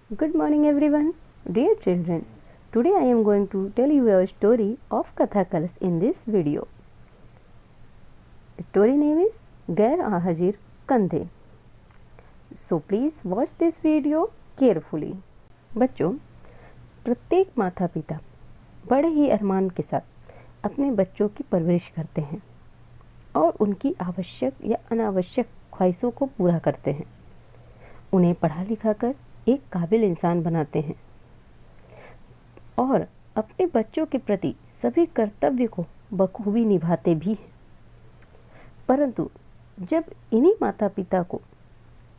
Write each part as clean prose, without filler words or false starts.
Good morning everyone. Dear children, today I am going to tell you a story of Kathakalas in this video. The story name is Gair Hajir Kandhe. So please watch this video carefully. बच्चों, प्रत्येक माता पिता बड़े ही अरमान के साथ अपने बच्चों की परवरिश करते हैं और उनकी आवश्यक या अनावश्यक ख्वाहिशों को पूरा करते हैं। उन्हें पढ़ा लिखा कर एक काबिल इंसान बनाते हैं और अपने बच्चों के प्रति सभी कर्तव्य को बखूबी निभाते भी हैं। परंतु जब इन्हीं माता पिता को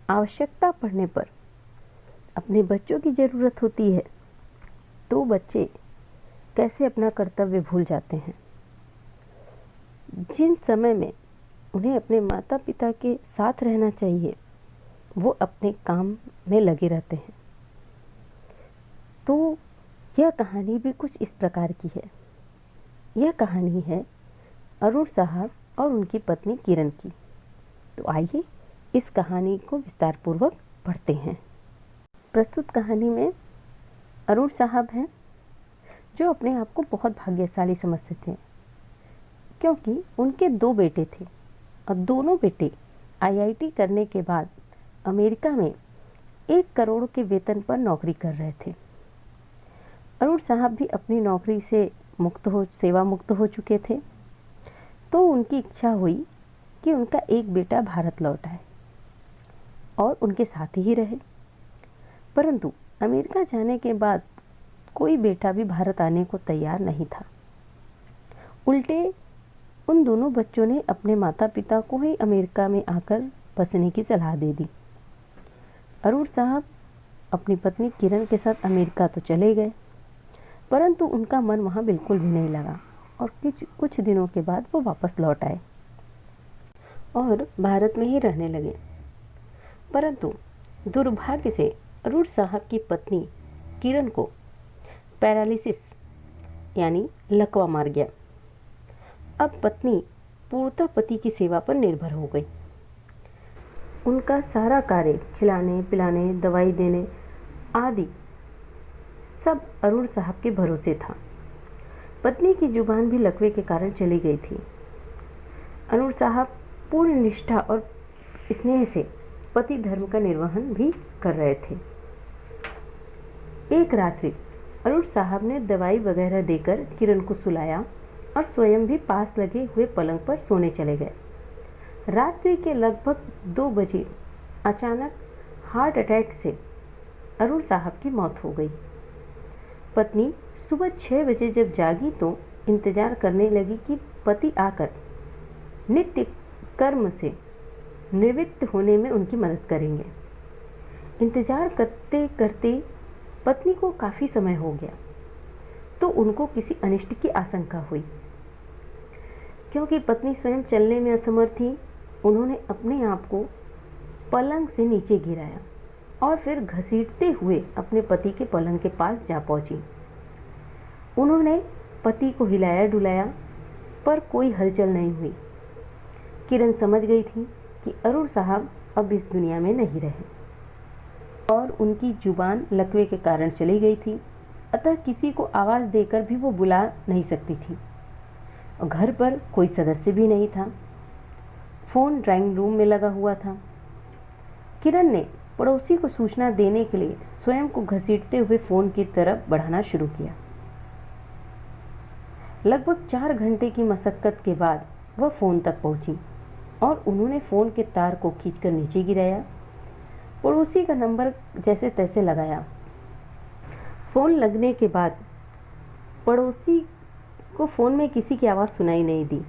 आवश्यकता पड़ने पर अपने बच्चों की ज़रूरत होती है तो बच्चे कैसे अपना कर्तव्य भूल जाते हैं। जिन समय में उन्हें अपने माता पिता के साथ रहना चाहिए वो अपने काम में लगे रहते हैं। तो यह कहानी भी कुछ इस प्रकार की है। यह कहानी है अरुण साहब और उनकी पत्नी किरण की। तो आइए इस कहानी को विस्तार पूर्वक पढ़ते हैं। प्रस्तुत कहानी में अरुण साहब हैं जो अपने आप को बहुत भाग्यशाली समझते थे क्योंकि उनके 2 बेटे थे और दोनों बेटे आईआईटी करने के बाद अमेरिका में 1 करोड़ के वेतन पर नौकरी कर रहे थे। अरुण साहब भी अपनी नौकरी से सेवा मुक्त हो चुके थे। तो उनकी इच्छा हुई कि उनका एक बेटा भारत लौट आए और उनके साथ ही रहे। परंतु अमेरिका जाने के बाद कोई बेटा भी भारत आने को तैयार नहीं था। उल्टे उन दोनों बच्चों ने अपने माता पिता को ही अमेरिका में आकर बसने की सलाह दे दी। अरुण साहब अपनी पत्नी किरण के साथ अमेरिका तो चले गए, परंतु उनका मन वहाँ बिल्कुल भी नहीं लगा और कुछ दिनों के बाद वो वापस लौट आए और भारत में ही रहने लगे। परंतु दुर्भाग्य से अरुण साहब की पत्नी किरण को पैरालिसिस यानी लकवा मार गया। अब पत्नी पूर्णतः पति की सेवा पर निर्भर हो गई। उनका सारा कार्य खिलाने पिलाने दवाई देने आदि सब अरुण साहब के भरोसे था। पत्नी की जुबान भी लकवे के कारण चली गई थी। अरुण साहब पूर्ण निष्ठा और स्नेह से पति धर्म का निर्वहन भी कर रहे थे। एक रात्रि अरुण साहब ने दवाई वगैरह देकर किरण को सुलाया और स्वयं भी पास लगे हुए पलंग पर सोने चले गए। रात्रि के लगभग 2 बजे अचानक हार्ट अटैक से अरुण साहब की मौत हो गई। पत्नी सुबह 6 बजे जब जागी तो इंतजार करने लगी कि पति आकर नित्य कर्म से निवृत्त होने में उनकी मदद करेंगे। इंतजार करते करते पत्नी को काफ़ी समय हो गया तो उनको किसी अनिष्ट की आशंका हुई। क्योंकि पत्नी स्वयं चलने में असमर्थ थी, उन्होंने अपने आप को पलंग से नीचे गिराया और फिर घसीटते हुए अपने पति के पलंग के पास जा पहुंची। उन्होंने पति को हिलाया डुलाया पर कोई हलचल नहीं हुई। किरण समझ गई थी कि अरुण साहब अब इस दुनिया में नहीं रहे और उनकी जुबान लकवे के कारण चली गई थी, अतः किसी को आवाज़ देकर भी वो बुला नहीं सकती थी। और घर पर कोई सदस्य भी नहीं था। फ़ोन ड्राइंग रूम में लगा हुआ था। किरण ने पड़ोसी को सूचना देने के लिए स्वयं को घसीटते हुए फ़ोन की तरफ बढ़ाना शुरू किया। लगभग 4 घंटे की मशक्क़त के बाद वह फ़ोन तक पहुंची और उन्होंने फ़ोन के तार को खींचकर नीचे गिराया। पड़ोसी का नंबर जैसे तैसे लगाया। फ़ोन लगने के बाद पड़ोसी को फ़ोन में किसी की आवाज़ सुनाई नहीं दी।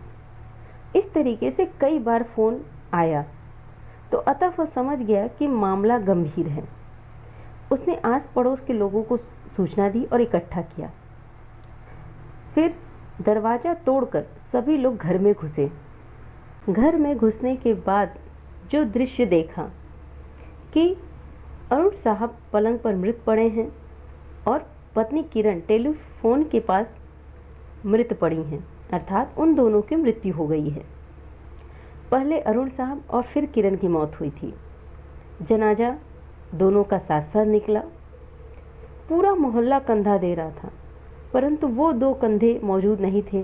इस तरीके से कई बार फ़ोन आया तो अतः वह समझ गया कि मामला गंभीर है। उसने आस पड़ोस के लोगों को सूचना दी और इकट्ठा किया। फिर दरवाज़ा तोड़कर सभी लोग घर में घुसे। घर में घुसने के बाद जो दृश्य देखा कि अरुण साहब पलंग पर मृत पड़े हैं और पत्नी किरण टेलीफोन के पास मृत पड़ी हैं, अर्थात उन दोनों की मृत्यु हो गई है। पहले अरुण साहब और फिर किरण की मौत हुई थी। जनाजा दोनों का साथ साथ निकला पूरा मोहल्ला कंधा दे रहा था, परंतु वो 2 कंधे मौजूद नहीं थे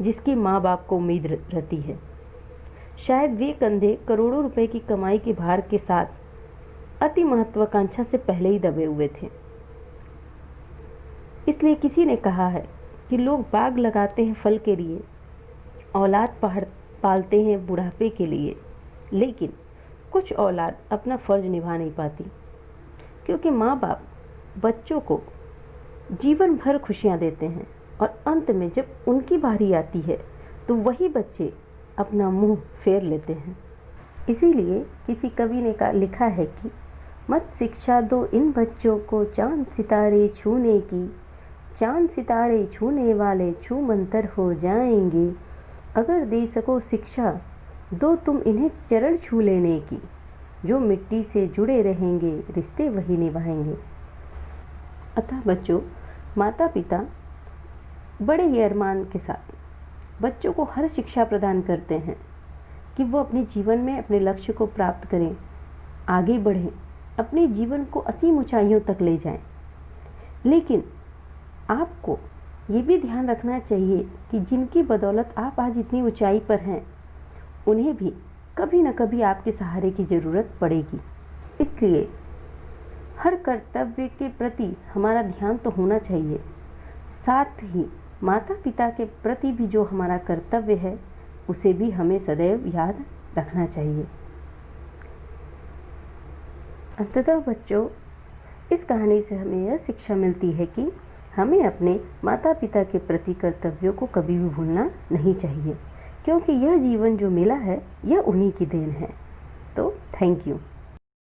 जिसकी माँ बाप को उम्मीद रहती है। शायद वे कंधे करोड़ों रुपए की कमाई के भार के साथ अति महत्वाकांक्षा से पहले ही दबे हुए थे। इसलिए किसी ने कहा है कि लोग बाग लगाते हैं फल के लिए, औलाद पालते हैं बुढ़ापे के लिए, लेकिन कुछ औलाद अपना फर्ज निभा नहीं पाती, क्योंकि माँ बाप बच्चों को जीवन भर खुशियाँ देते हैं और अंत में जब उनकी बारी आती है तो वही बच्चे अपना मुंह फेर लेते हैं। इसीलिए किसी कवि ने लिखा है कि मत शिक्षा दो इन बच्चों को चांद सितारे छूने की, चांद सितारे छूने वाले छू मंतर हो जाएंगे। अगर दे सको शिक्षा दो तुम इन्हें चरण छू लेने की, जो मिट्टी से जुड़े रहेंगे रिश्ते वही निभाएंगे। अतः बच्चों, माता पिता बड़े ही अरमान के साथ बच्चों को हर शिक्षा प्रदान करते हैं कि वो अपने जीवन में अपने लक्ष्य को प्राप्त करें, आगे बढ़ें, अपने जीवन को असीम ऊंचाइयों तक ले जाएं। लेकिन आपको ये भी ध्यान रखना चाहिए कि जिनकी बदौलत आप आज इतनी ऊंचाई पर हैं, उन्हें भी कभी न कभी आपके सहारे की ज़रूरत पड़ेगी। इसलिए हर कर्तव्य के प्रति हमारा ध्यान तो होना चाहिए, साथ ही माता पिता के प्रति भी जो हमारा कर्तव्य है उसे भी हमें सदैव याद रखना चाहिए। अंततः बच्चों, इस कहानी से हमें यह शिक्षा मिलती है कि हमें अपने माता पिता के प्रति कर्तव्यों को कभी भी भूलना नहीं चाहिए, क्योंकि यह जीवन जो मिला है यह उन्हीं की देन है। तो थैंक यू।